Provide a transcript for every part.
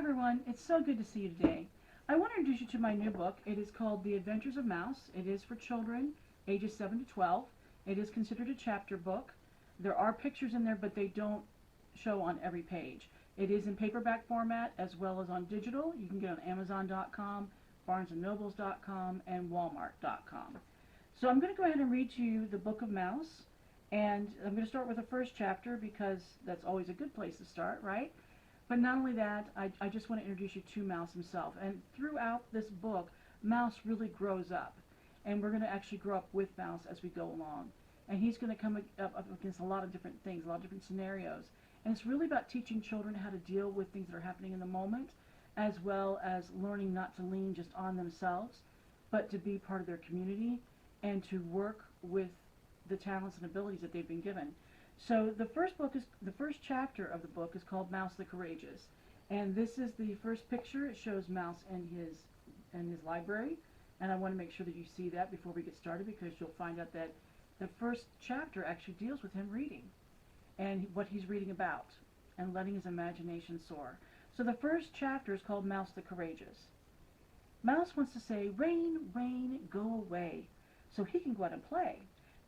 everyone, it's so good to see you today. I want to introduce you to my new book. It is called The Adventures of Mouse. It is for children ages 7 to 12. It is considered a chapter book. There are pictures in there, but they don't show on every page. It is in paperback format as well as on digital. You can get it on Amazon.com, BarnesandNobles.com, and Walmart.com. So I'm going to go ahead and read to you the Book of Mouse. And I'm going to start with the first chapter because that's always a good place to start, right? But not only that, I just want to introduce you to Mouse himself. And throughout this book, Mouse really grows up. And we're going to actually grow up with Mouse as we go along. And he's going to come up against a lot of different things, a lot of different scenarios. And it's really about teaching children how to deal with things that are happening in the moment, as well as learning not to lean just on themselves, but to be part of their community and to work with the talents and abilities that they've been given. So the first chapter of the book is called Mouse the Courageous, and this is the first picture. It shows Mouse in his library, and I want to make sure that you see that before we get started, because you'll find out that the first chapter actually deals with him reading and what he's reading about and letting his imagination soar. So the first chapter is called Mouse the Courageous. Mouse wants to say, "Rain, rain, go away," so he can go out and play.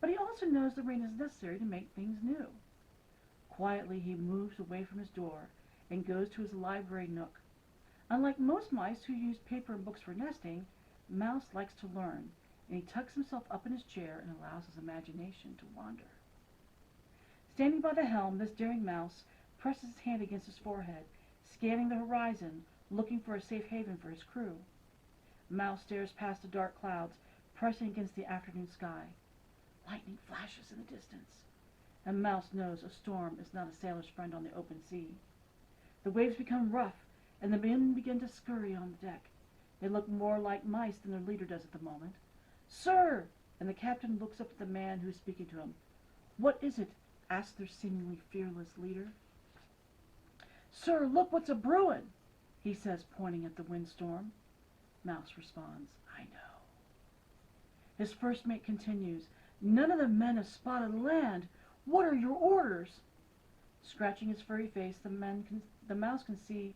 But he also knows the rain is necessary to make things new. Quietly he moves away from his door and goes to his library nook. Unlike most mice who use paper and books for nesting, Mouse likes to learn, and he tucks himself up in his chair and allows his imagination to wander. Standing by the helm, this daring mouse presses his hand against his forehead, scanning the horizon, looking for a safe haven for his crew. Mouse stares past the dark clouds, pressing against the afternoon sky. Lightning flashes in the distance, and Mouse knows a storm is not a sailor's friend on the open sea. The waves become rough, and the men begin to scurry on the deck. They look more like mice than their leader does at the moment. "Sir!" And the captain looks up at the man who is speaking to him. "What is it?" asks their seemingly fearless leader. "Sir, look what's a-brewin'," he says, pointing at the windstorm. Mouse responds, "I know." His first mate continues, "None of the men have spotted land. What are your orders?" Scratching his furry face, the mouse can see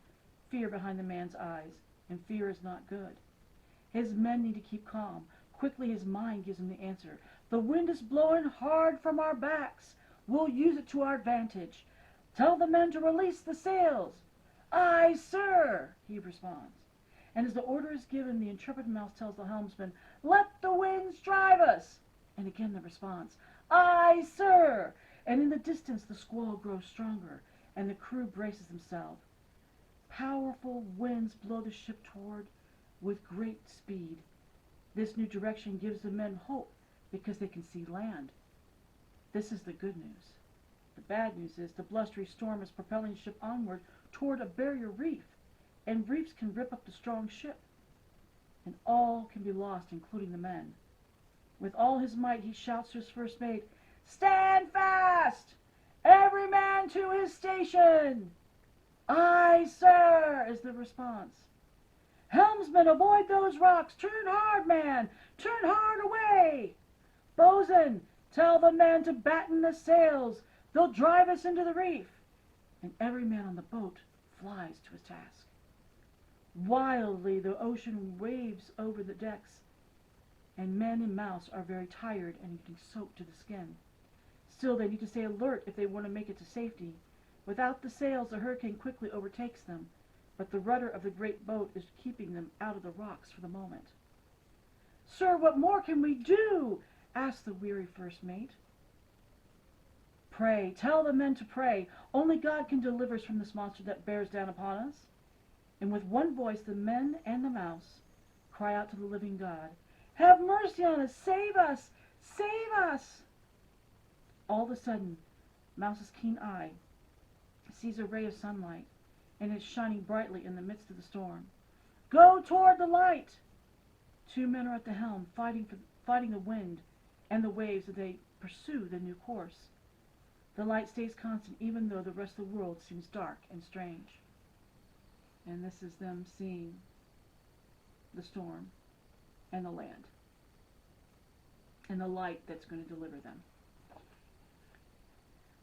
fear behind the man's eyes, and fear is not good. His men need to keep calm. Quickly his mind gives him the answer. "The wind is blowing hard from our backs. We'll use it to our advantage. Tell the men to release the sails." "Aye, sir," he responds. And as the order is given, the intrepid mouse tells the helmsman, "Let the winds drive us." And again the response, "Aye, sir." And in the distance the squall grows stronger, and the crew braces themselves. Powerful winds blow the ship toward with great speed. This new direction gives the men hope because they can see land. This is the good news. The bad news is the blustery storm is propelling the ship onward toward a barrier reef, and reefs can rip up the strong ship, and all can be lost, including the men. With all his might he shouts to his first mate, "Stand fast! Every man to his station!" "Aye, sir," is the response. "Helmsman, avoid those rocks! Turn hard, man! Turn hard away!" "Bosun, tell the men to batten the sails! They'll drive us into the reef!" And every man on the boat flies to his task. Wildly the ocean waves over the decks, and men and mouse are very tired and getting soaked to the skin. Still, they need to stay alert if they want to make it to safety. Without the sails, the hurricane quickly overtakes them, but the rudder of the great boat is keeping them out of the rocks for the moment. "Sir, what more can we do?" asks the weary first mate. "Pray, tell the men to pray. Only God can deliver us from this monster that bears down upon us." And with one voice, the men and the mouse cry out to the living God, "Have mercy on us! Save us! Save us!" All of a sudden, Mouse's keen eye sees a ray of sunlight, and it's shining brightly in the midst of the storm. "Go toward the light!" Two men are at the helm, fighting the wind and the waves as they pursue the new course. The light stays constant even though the rest of the world seems dark and strange. And this is them seeing the storm and the land and the light that's going to deliver them.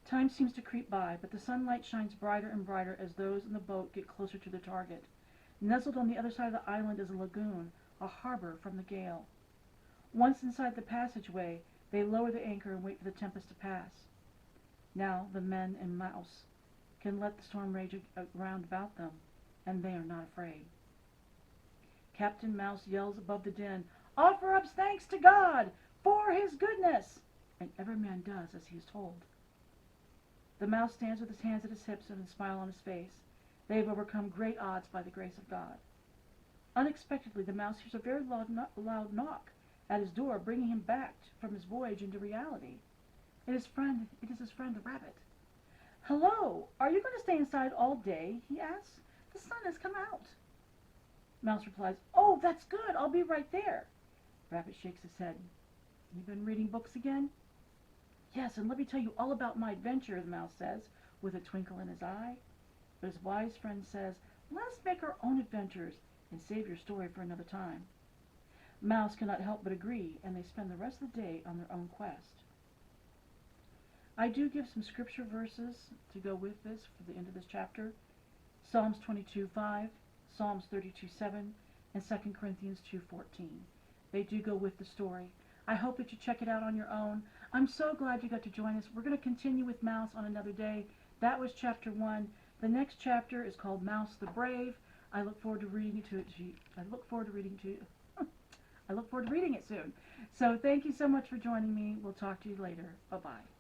Time seems to creep by, but the sunlight shines brighter and brighter as those in the boat get closer to the target. Nestled on the other side of the island is a lagoon, a harbor from the gale. Once inside the passageway, they lower the anchor and wait for the tempest to pass. Now the men and Mouse can let the storm rage round about them, and they are not afraid. Captain Mouse yells above the din, "Offer up thanks to God for his goodness!" And every man does as he is told. The Mouse stands with his hands at his hips and a smile on his face. They have overcome great odds by the grace of God. Unexpectedly, the Mouse hears a very loud knock at his door, bringing him back from his voyage into reality. It is his friend the Rabbit. "Hello! Are you going to stay inside all day?" he asks. "The sun has come out." Mouse replies, "Oh, that's good. I'll be right there." Rabbit shakes his head. "You been reading books again?" "Yes, and let me tell you all about my adventure," the Mouse says, with a twinkle in his eye. But his wise friend says, "Let us make our own adventures and save your story for another time." Mouse cannot help but agree, and they spend the rest of the day on their own quest. I do give some scripture verses to go with this for the end of this chapter. Psalms 22:5, Psalms 32:7, and 2 Corinthians 2:14. They do go with the story. I hope that you check it out on your own. I'm so glad you got to join us. We're going to continue with Mouse on another day. That was chapter 1. The next chapter is called Mouse the Brave. I look forward to reading it I look forward to reading it soon. So thank you so much for joining me. We'll talk to you later. Bye-bye.